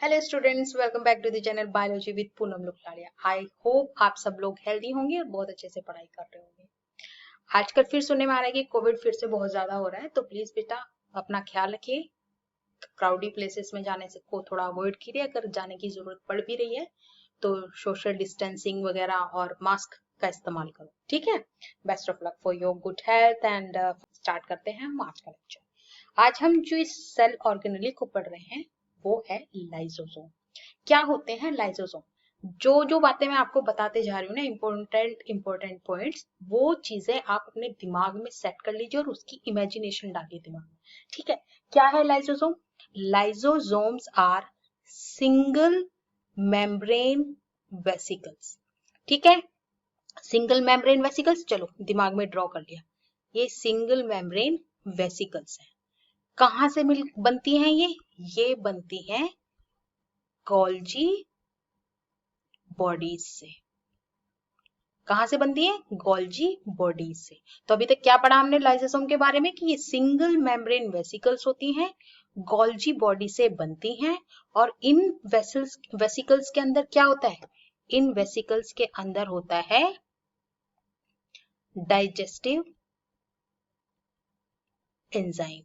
Hello students, welcome back to the channel biology with Poonam Lukhladia. I hope आप सब लोग healthy होंगे और बहुत अच्छे से पढ़ाई कर रहे होंगे। आजकल फिर सुनने में आ रहा है कि कोविड फिर से बहुत ज्यादा हो रहा है, तो प्लीज बेटा अपना ख्याल रखिए। क्राउडी प्लेसेस में जाने से को थोड़ा अवॉइड कीजिए। अगर जाने की जरूरत पड़ भी रही है तो सोशल डिस्टेंसिंग वगैरह और मास्क का इस्तेमाल करो, ठीक है। Best of luck for your good health and start करते हैं हम आज का लेक्चर। आज हम जो इस सेल ऑर्गेनेली को पढ़ रहे हैं वो है लाइसोसोम। क्या होते हैं लाइसोसोम? जो जो बातें मैं आपको बताते जा रही हूँ ना, इंपॉर्टेंट पॉइंट्स, वो चीजें आप अपने दिमाग में सेट कर लीजिए और उसकी इमेजिनेशन डालिए दिमाग में, ठीक है। क्या है lysosome? Lysosomes are single membrane vesicles, ठीक है। सिंगल मेम्ब्रेन वेसिकल्स, चलो दिमाग में ड्रॉ कर लिया। ये सिंगल मेम्ब्रेन वेसिकल्स है। कहाँ से मिल बनती हैं ये बनती हैं गोल्जी बॉडीज से। कहां से बनती है? गोल्जी बॉडीज से। तो अभी तक क्या पढ़ा हमने लाइसोसोम के बारे में कि ये सिंगल मेम्ब्रेन वेसिकल्स होती हैं, गोल्जी बॉडी से बनती हैं। और इन वेसिकल्स के अंदर क्या होता है? इन वेसिकल्स के अंदर होता है डाइजेस्टिव एंजाइम।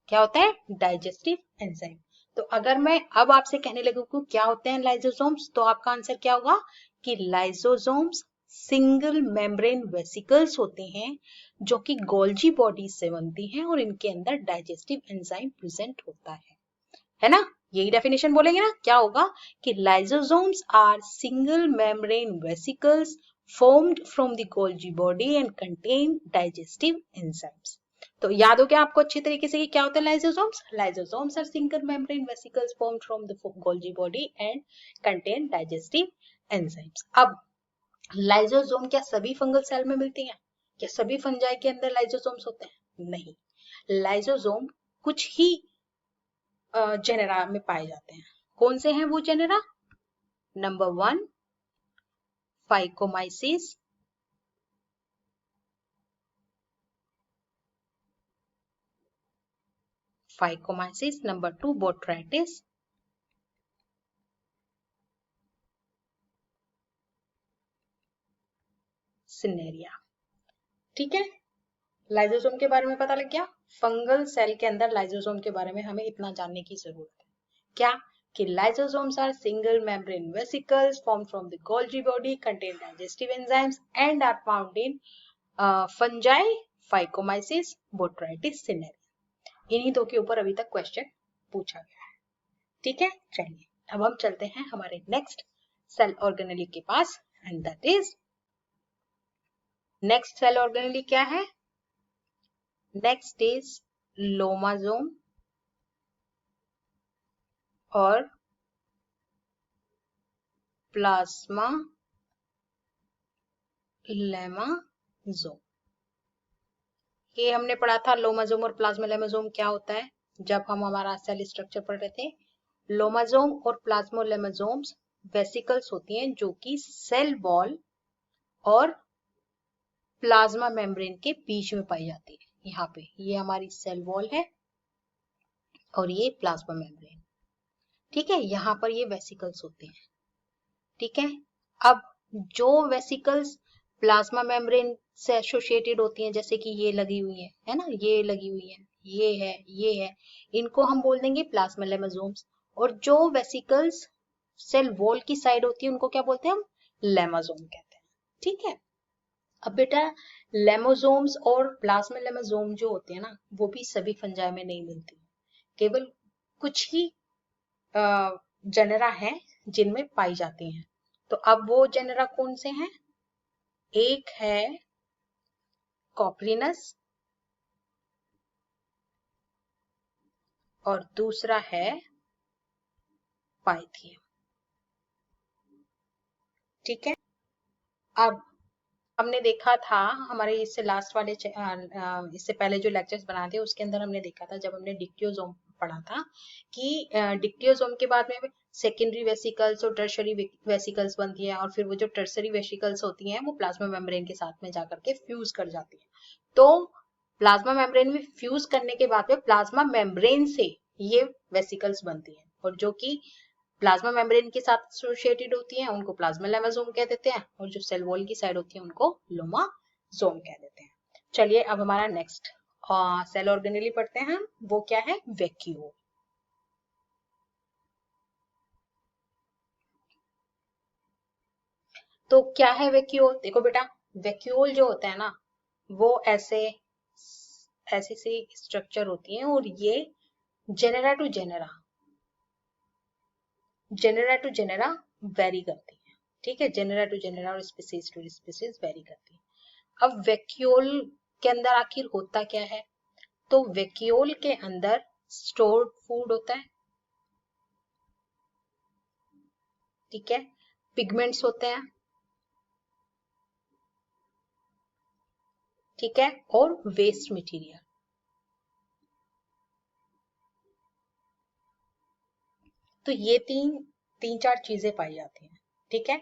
क्या होता है? Digestive enzyme. तो अगर मैं अब आपसे कहने लगूं कि क्या होते हैं लाइसोसोम्स, तो आपका आंसर क्या होगा कि लाइसोसोम्स सिंगल मेम्ब्रेन वेसिकल्स होते हैं जो कि गोल्जी बॉडीज से बनती हैं और इनके अंदर डाइजेस्टिव एंजाइम प्रेजेंट होता है ना। यही डेफिनेशन बोलेंगे ना, क्या होगा कि lysosomes are single membrane vesicles formed from the Golgi body and contain digestive enzymes। तो याद हो गया आपको अच्छी तरीके से कि क्या होता है lysosomes? Lysosomes are single membrane vesicles formed from the Golgi body and contain digestive enzymes। अब लाइसोसोम क्या सभी फंगल सेल में मिलती हैं? क्या सभी फंजाई के अंदर लाइसोसोम्स होते हैं? नहीं, लाइसोसोम कुछ ही जेनेरा में पाए जाते हैं। कौन से हैं वो genera? Number 1 phycomyces, number 2 botrytis, cinerea, ठीक है। लाइसोसोम के बारे में पता लग गया। फंगल सेल के अंदर लाइसोसोम के बारे में हमें इतना जानने की जरूरत है क्या कि lysosomes are single membrane vesicles formed from the Golgi body, contain digestive enzymes and are found in fungi, phycomyces, botrytis, cinerea. इन्हीं दो के ऊपर अभी तक क्वेश्चन पूछा गया है, ठीक है। चलिए अब हम चलते हैं हमारे नेक्स्ट सेल ऑर्गेनेली के पास, and that is next cell organelle क्या है? नेक्स्ट इज लोमासोम और प्लाज्मा लेमासोम। ये हमने पढ़ा था लोमासोम और प्लाज्मा लेमासोम क्या होता है जब हम हमारा सेल स्ट्रक्चर पढ़ रहे थे। लोमासोम और प्लाज्मा लेमासोम्स वेसिकल्स होती हैं जो कि सेल वॉल और प्लाज्मा मेम्ब्रेन के बीच में पाई जाती है। यहाँ पे ये हमारी सेल वॉल है और ये प्लाज्मा मेम्ब्रेन, ठीक है। यहाँ पर ये वेसिकल्स होते हैं, ठीक है। अब जो वेसिकल्स प्लाज्मा मेम्ब्रेन से एसोसिएटेड होती हैं, जैसे कि ये लगी हुई है ना, ये लगी हुई है, ये है, इनको हम बोल देंगे प्लाज्मा लेमासोम्स। और जो वेसिकल्स सेल वॉल की साइड होती है उनको क्या बोलते हैं हम? लेमासोम कहते हैं, ठीक है। अब बेटा लेमोसोम्स और प्लाज्मा लेमासोम जो होते हैं ना, वो भी सभी फंजाई में नहीं मिलती, केवल कुछ ही जेनेरा है जिनमें पाई जाती हैं। तो अब वो जेनेरा कौन से हैं? एक है कॉप्रिनस और दूसरा है पाइथियम, ठीक है। अब हमने देखा था हमारे इससे लास्ट वाले इससे पहले जो लेक्चर्स बनाए थे उसके अंदर हमने देखा था, जब हमने डिक्टियोसोम पढ़ा था, कि डिक्टियोसोम के बाद में सेकेंडरी वेसिकल्स और टर्शरी वेसिकल्स बनती है, और फिर वो जो टर्शरी वेसिकल्स होती हैं वो प्लाज्मा मेम्ब्रेन के साथ में जाकर के फ्यूज कर जाती है। तो प्लाज्मा मेम्ब्रेन में फ्यूज करने के बाद में प्लाज्मा मेम्ब्रेन से ये वेसिकल्स बनती है, और जो कि प्लाज्मा मेम्ब्रेन के साथ एसोसिएटेड होती हैं उनको प्लाज्मेलेमासोम कह देते हैं, और जो सेल वॉल की साइड होती है उनको लोमासोम कह देते हैं। चलिए अब हमारा नेक्स्ट सेल ऑर्गेनेली पढ़ते हैं हम, वो क्या है, वैक्यूल। तो क्या है वैक्यूल? देखो बेटा, वैक्यूल जो होता है ना, वो ऐसी सी स्ट्रक्चर होती है, और ये जेनेरा टू जेनेरा वेरी करती है। ठीक है, जेनेरा टू जेनेरा और स्पीसीज टू स्पीसीज वेरी करती है। अब वैक्यूल के अंदर आखिर होता क्या है? तो वैक्यूल के अंदर स्टोर्ड फूड होता है, ठीक है, पिगमेंट्स होते हैं, ठीक है, और वेस्ट मटेरियल। तो ये तीन चार चीजें पाई जाती हैं, ठीक है।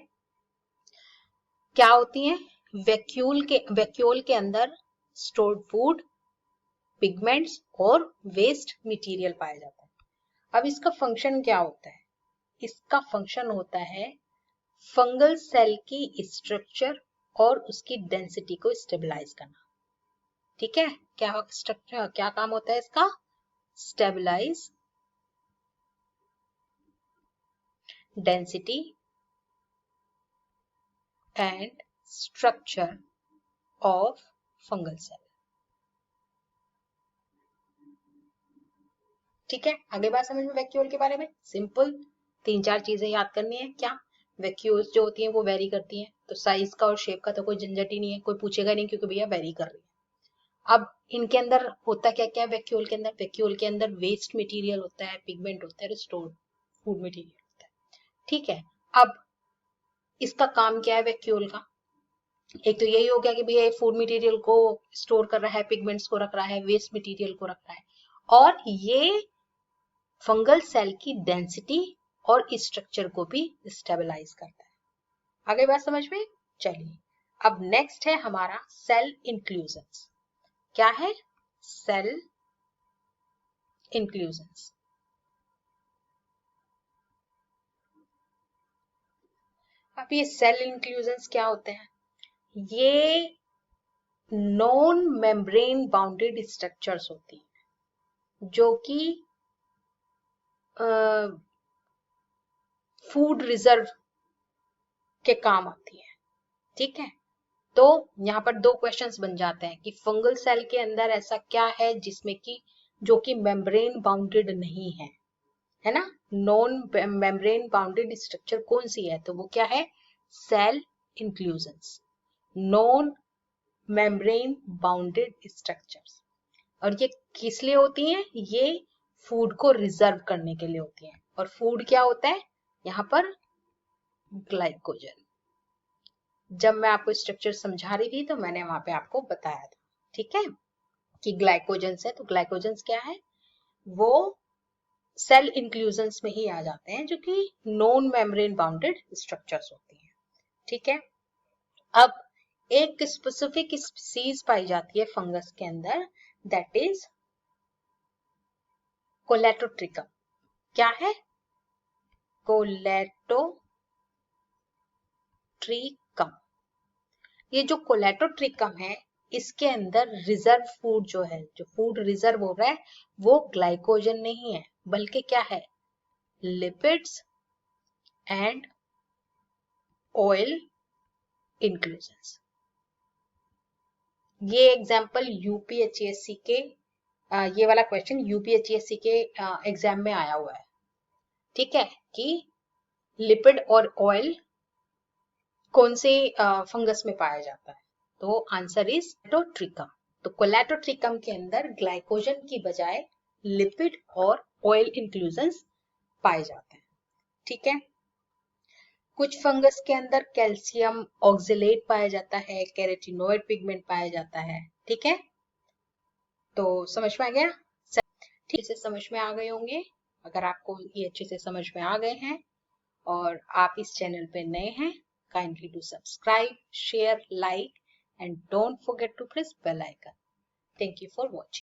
क्या होती हैं? वैक्यूल के अंदर स्टोर्ड फूड, पिगमेंट्स और वेस्ट मटेरियल पाया जाता है। अब इसका फंक्शन क्या होता है? इसका फंक्शन होता है फंगल सेल की स्ट्रक्चर और उसकी डेंसिटी को स्टेबलाइज करना, ठीक है। क्या स्ट्रक्चर, क्या काम होता है इसका? Stabilise density and structure of fungal cell, ठीक है। आगे बात समझ में वैक्यूल के बारे में, सिंपल तीन चार चीजें याद करनी है। क्या? वैक्यूल्स जो होती हैं वो वेरी करती हैं, तो साइज का और शेप का तो कोई झंझट ही नहीं है, कोई पूछेगा नहीं क्योंकि भैया वेरी कर रही है। अब इनके अंदर होता क्या क्या है वैक्यूल के अंदर? वैक्यूल के अंदर वेस्ट मटेरियल होता है, पिगमेंट होता है, स्टोर्ड फूड मटेरियल होता है, ठीक है। अब इसका काम क्या है वैक्यूल का? एक तो यही हो गया कि भैया फूड मटेरियल को स्टोर कर रहा है, पिगमेंट्स को रख रहा है, वेस्ट मटेरियल को रख रहा है, और ये फंगल सेल की डेंसिटी और स्ट्रक्चर को भी स्टेबलाइज करता है। आगे बात समझ में? चलिए अब नेक्स्ट है हमारा सेल इंक्लूजन्स। क्या है? Cell inclusions. अब ये सेल इंक्लूजन्स क्या होते हैं? ये नॉन मेम्ब्रेन बाउंडेड स्ट्रक्चर्स होती हैं जो कि फूड रिजर्व के काम आती है, ठीक है। तो यहाँ पर दो क्वेश्चंस बन जाते हैं कि फंगल सेल के अंदर ऐसा क्या है जिसमें कि जो कि मेम्ब्रेन बाउंडेड नहीं है ना। नॉन मेम्ब्रेन बाउंडेड स्ट्रक्चर कौन सी है? तो वो क्या है? Cell inclusions, non membrane bounded structures. और ये किस लिए होती हैं? ये फूड को रिजर्व करने के लिए होती हैं। और फूड क्या होता है यहाँ पर? ग्लाइकोजन। जब मैं आपको स्ट्रक्चर समझा रही थी तो मैंने वहां पे आपको बताया था, ठीक है, कि ग्लाइकोजन्स है। तो ग्लाइकोजन्स क्या है? वो सेल इंक्लूजन्स में ही आ जाते हैं जो कि नॉन मेम्ब्रेन बाउंडेड स्ट्रक्चर्स होती हैं, ठीक है। अब एक स्पेसिफिक स्पीसीज पाई जाती है फंगस के अंदर, दैट इज कोलेटोट्रिकम। क्या है? कोलेटोट्रिकम। ये जो कोलेटोट्रिकम है, इसके अंदर रिजर्व फूड जो है, जो फूड रिजर्व हो रहा है, वो ग्लाइकोजन नहीं है, बल्कि क्या है? Lipids and oil inclusions. ये एग्जांपल यूपीएचएससी के ये वाला क्वेश्चन यूपीएचएससी के एग्जाम में आया हुआ है, ठीक है, कि लिपिड और ऑयल कौन से फंगस में पाया जाता है? तो आंसर इज कोलेटोट्रिकम। तो कोलेटोट्रिकम के अंदर ग्लाइकोजन की बजाय लिपिड और ऑयल इंक्लूजन्स पाए जाते हैं, ठीक है। कुछ फंगस के अंदर कैल्शियम ऑक्जेलेट पाया जाता है, कैरोटीनॉइड पिगमेंट पाया जाता है, ठीक है। तो समझ में आ गया? ठीक से समझ में आ गए होंगे। अगर आपको ये अच्छे से समझ में आ गए हैं और आप इस चैनल पे नए हैं, kindly do subscribe, share, like and don't forget to press bell icon. Thank you for watching.